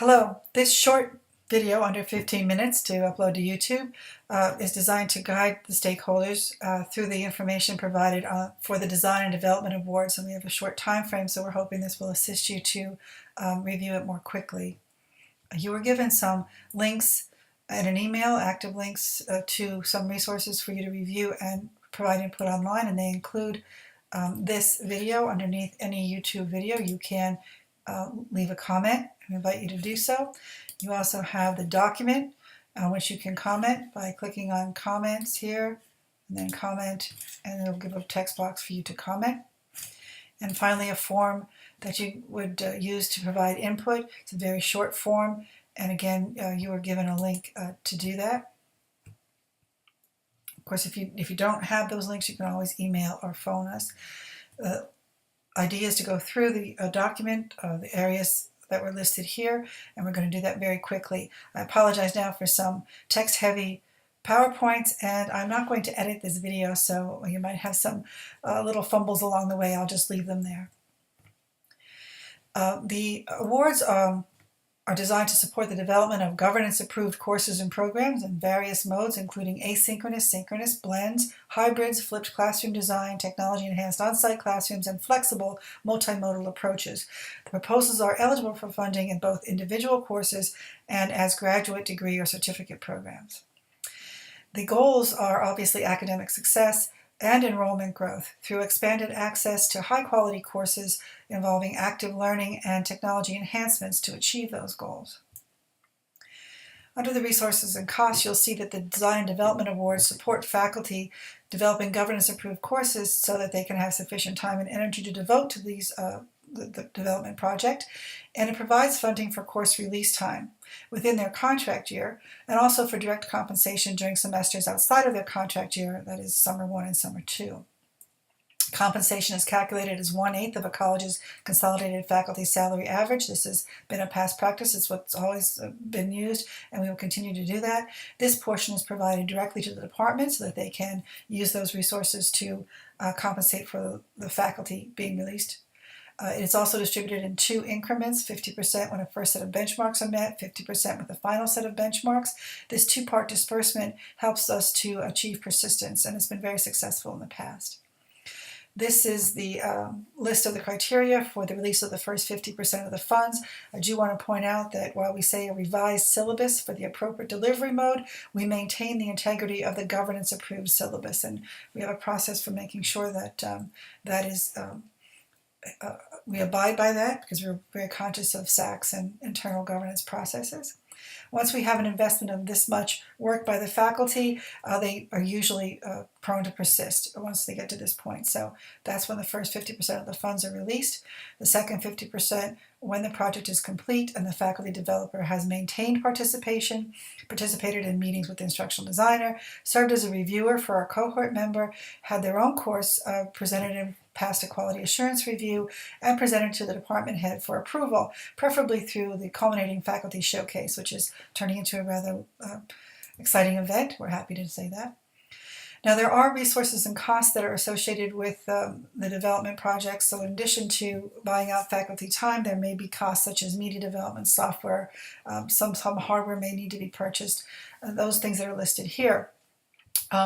Hello, this short video under 15 minutes to upload to YouTube is designed to guide the stakeholders through the information provided for the Design and Development Awards, and we have a short time frame, so we're hoping this will assist you to review it more quickly. You were given some links in an email, active links to some resources for you to review and provide input online, and they include this video. Underneath any YouTube video you can leave a comment. I invite you to do so. You also have the document on which you can comment by clicking on comments here and then comment, and it'll give a text box for you to comment. And finally, a form that you would use to provide input. It's a very short form, and again you were given a link to do that. Of course, if you don't have those links, you can always email or phone us. The idea is to go through the document, the areas that were listed here, and we're going to do that very quickly. I apologize now for some text-heavy PowerPoints, and I'm not going to edit this video, so you might have some little fumbles along the way. I'll just leave them there. The awards are designed to support the development of governance-approved courses and programs in various modes, including asynchronous, synchronous, blends, hybrids, flipped classroom design, technology-enhanced on-site classrooms, and flexible multimodal approaches. The proposals are eligible for funding in both individual courses and as graduate degree or certificate programs. The goals are obviously academic success and enrollment growth through expanded access to high-quality courses involving active learning and technology enhancements to achieve those goals. Under the resources and costs, you'll see that the Design and Development Awards support faculty developing governance-approved courses so that they can have sufficient time and energy to devote to these the development project, and it provides funding for course release time within their contract year, and also for direct compensation during semesters outside of their contract year, that is Summer 1 and Summer 2. Compensation is calculated as 1/8 of a college's consolidated faculty salary average. This has been a past practice. It's what's always been used, and we will continue to do that. This portion is provided directly to the department so that they can use those resources to compensate for the faculty being released. It's also distributed in 2 increments, 50% when a first set of benchmarks are met, 50% with the final set of benchmarks. This 2-part disbursement helps us to achieve persistence, and it's been very successful in the past. This is the list of the criteria for the release of the first 50% of the funds. I do want to point out that while we say a revised syllabus for the appropriate delivery mode, we maintain the integrity of the governance-approved syllabus, and we have a process for making sure that we abide by that, because we're very conscious of SACs and internal governance processes. Once we have an investment of this much work by the faculty, they are usually prone to persist once they get to this point. So that's when the first 50% of the funds are released. The second 50% when the project is complete and the faculty developer has maintained participation, participated in meetings with the instructional designer, served as a reviewer for our cohort member, had their own course presented and passed a quality assurance review, and presented to the department head for approval, preferably through the culminating faculty showcase, which is turning into a rather exciting event. We're happy to say that. Now, there are resources and costs that are associated with the development projects. So in addition to buying out faculty time, there may be costs such as media development software, some hardware may need to be purchased, those things that are listed here.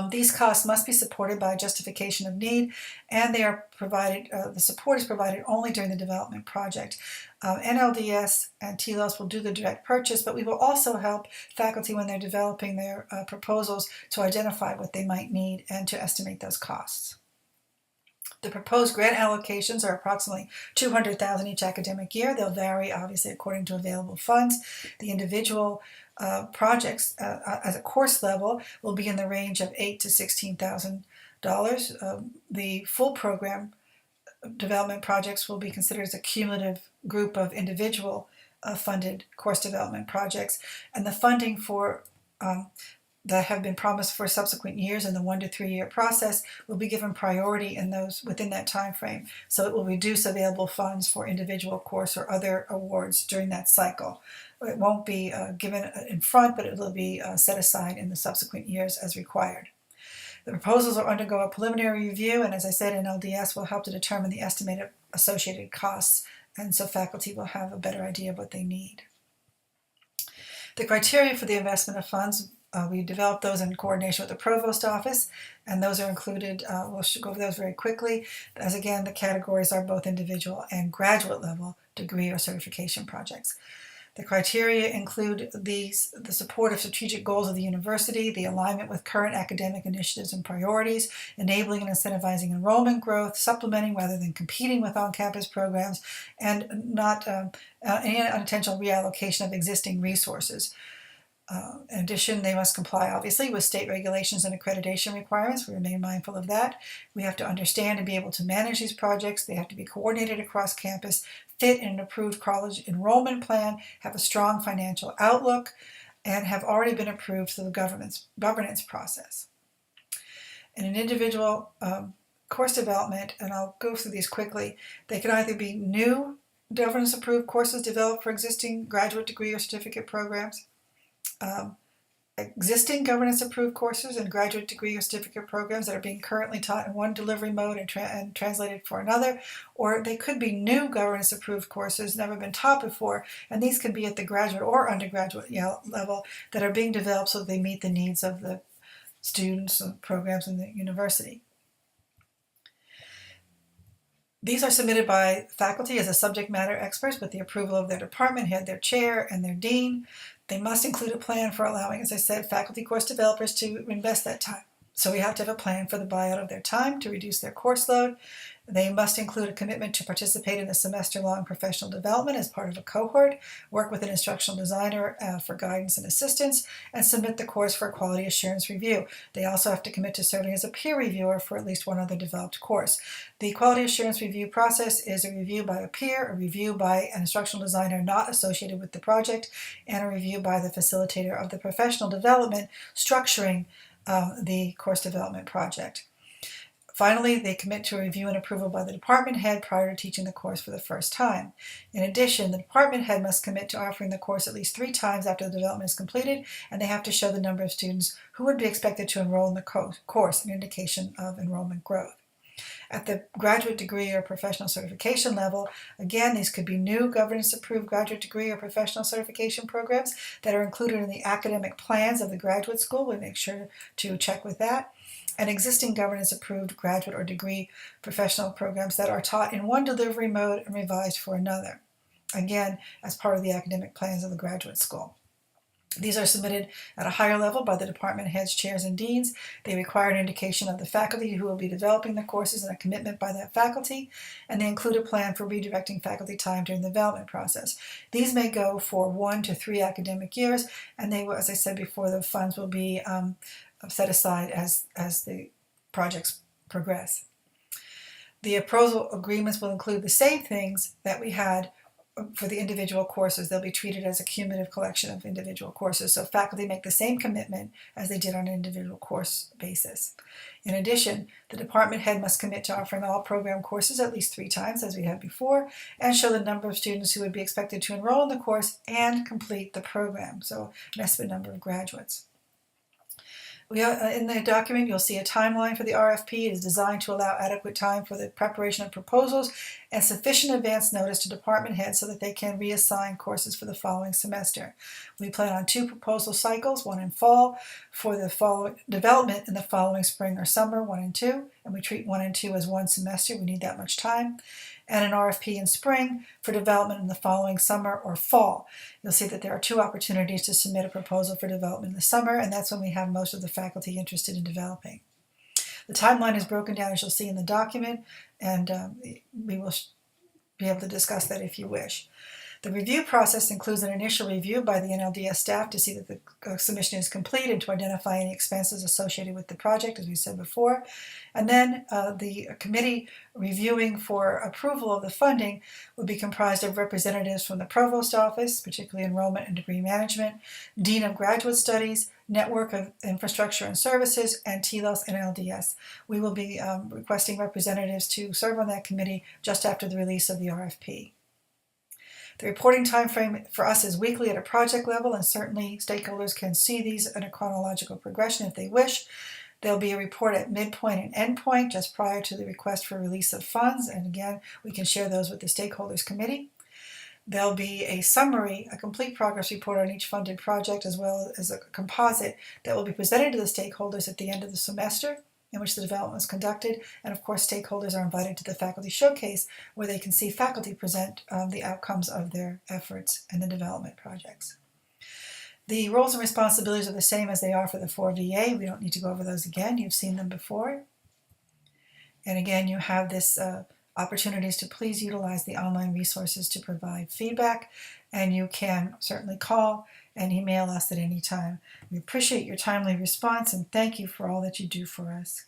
These costs must be supported by justification of need, and they are provided. The support is provided only during the development project. NLDS and TLOS will do the direct purchase, but we will also help faculty when they're developing their proposals to identify what they might need and to estimate those costs. The proposed grant allocations are approximately $200,000 each academic year. They'll vary, obviously, according to available funds. The individual projects at a course level will be in the range of $8,000 to $16,000. The full program development projects will be considered as a cumulative group of individual funded course development projects, and the funding for that have been promised for subsequent years in the 1 to 3 year process will be given priority in those within that time frame. So it will reduce available funds for individual course or other awards during that cycle. It won't be given in front, but it will be set aside in the subsequent years as required. The proposals will undergo a preliminary review, and as I said, NLDS will help to determine the estimated associated costs, and so faculty will have a better idea of what they need. The criteria for the investment of funds, we developed those in coordination with the Provost Office, and those are included, we'll go over those very quickly, as again, the categories are both individual and graduate level degree or certification projects. The criteria include the support of strategic goals of the university, the alignment with current academic initiatives and priorities, enabling and incentivizing enrollment growth, supplementing rather than competing with on-campus programs, and not any unintentional reallocation of existing resources. In addition, they must comply, obviously, with state regulations and accreditation requirements. We remain mindful of that. We have to understand and be able to manage these projects. They have to be coordinated across campus, fit in an approved college enrollment plan, have a strong financial outlook, and have already been approved through the governance process. In an individual course development, and I'll go through these quickly, they can either be new governance-approved courses developed for existing graduate degree or certificate programs, existing governance-approved courses and graduate degree or certificate programs that are being currently taught in one delivery mode and translated for another, or they could be new governance-approved courses never been taught before, and these can be at the graduate or undergraduate level that are being developed so that they meet the needs of the students and programs in the university. These are submitted by faculty as a subject matter experts with the approval of their department head, their chair, and their dean. They must include a plan for allowing, as I said, faculty course developers to invest that time. So we have to have a plan for the buyout of their time to reduce their course load. They must include a commitment to participate in a semester-long professional development as part of a cohort, work with an instructional designer for guidance and assistance, and submit the course for a quality assurance review. They also have to commit to serving as a peer reviewer for at least one other developed course. The quality assurance review process is a review by a peer, a review by an instructional designer not associated with the project, and a review by the facilitator of the professional development structuring the course development project. Finally, they commit to a review and approval by the department head prior to teaching the course for the first time. In addition, the department head must commit to offering the course at least 3 times after the development is completed, and they have to show the number of students who would be expected to enroll in the course, an indication of enrollment growth. At the graduate degree or professional certification level, again, these could be new governance-approved graduate degree or professional certification programs that are included in the academic plans of the graduate school. We make sure to check with that. And existing governance-approved graduate or degree professional programs that are taught in one delivery mode and revised for another, again, as part of the academic plans of the graduate school. These are submitted at a higher level by the department heads, chairs, and deans. They require an indication of the faculty who will be developing the courses and a commitment by that faculty, and they include a plan for redirecting faculty time during the development process. These may go for 1 to 3 academic years, and they will, as I said before, the funds will be set aside as the projects progress. The appraisal agreements will include the same things that we had for the individual courses. They'll be treated as a cumulative collection of individual courses, so faculty make the same commitment as they did on an individual course basis. In addition, the department head must commit to offering all program courses at least 3 times, as we had before, and show the number of students who would be expected to enroll in the course and complete the program, so an estimated number of graduates. In the document, you'll see a timeline for the RFP. It is designed to allow adequate time for the preparation of proposals and sufficient advance notice to department heads so that they can reassign courses for the following semester. We plan on 2 proposal cycles, one in fall for the following development in the following spring or summer, 1 and 2, and we treat 1 and 2 as one semester. We need that much time. And an RFP in spring for development in the following summer or fall. You'll see that there are 2 opportunities to submit a proposal for development in the summer, and that's when we have most of the faculty interested in developing. The timeline is broken down, as you'll see in the document, and we will be able to discuss that if you wish. The review process includes an initial review by the NLDS staff to see that the submission is complete and to identify any expenses associated with the project, as we said before. And then the committee reviewing for approval of the funding would be comprised of representatives from the Provost Office, particularly Enrollment and Degree Management, Dean of Graduate Studies, Network of Infrastructure and Services, and TLOS and LDS. We will be requesting representatives to serve on that committee just after the release of the RFP. The reporting time frame for us is weekly at a project level, and certainly stakeholders can see these in a chronological progression if they wish. There'll be a report at midpoint and endpoint just prior to the request for release of funds, and again, we can share those with the stakeholders committee. There'll be a summary, a complete progress report on each funded project, as well as a composite that will be presented to the stakeholders at the end of the semester in which the development was conducted. And of course, stakeholders are invited to the faculty showcase where they can see faculty present the outcomes of their efforts in the development projects. The roles and responsibilities are the same as they are for the 4VA. We don't need to go over those again. You've seen them before. And again, you have this opportunities to please utilize the online resources to provide feedback, and you can certainly call and email us at any time. We appreciate your timely response and thank you for all that you do for us.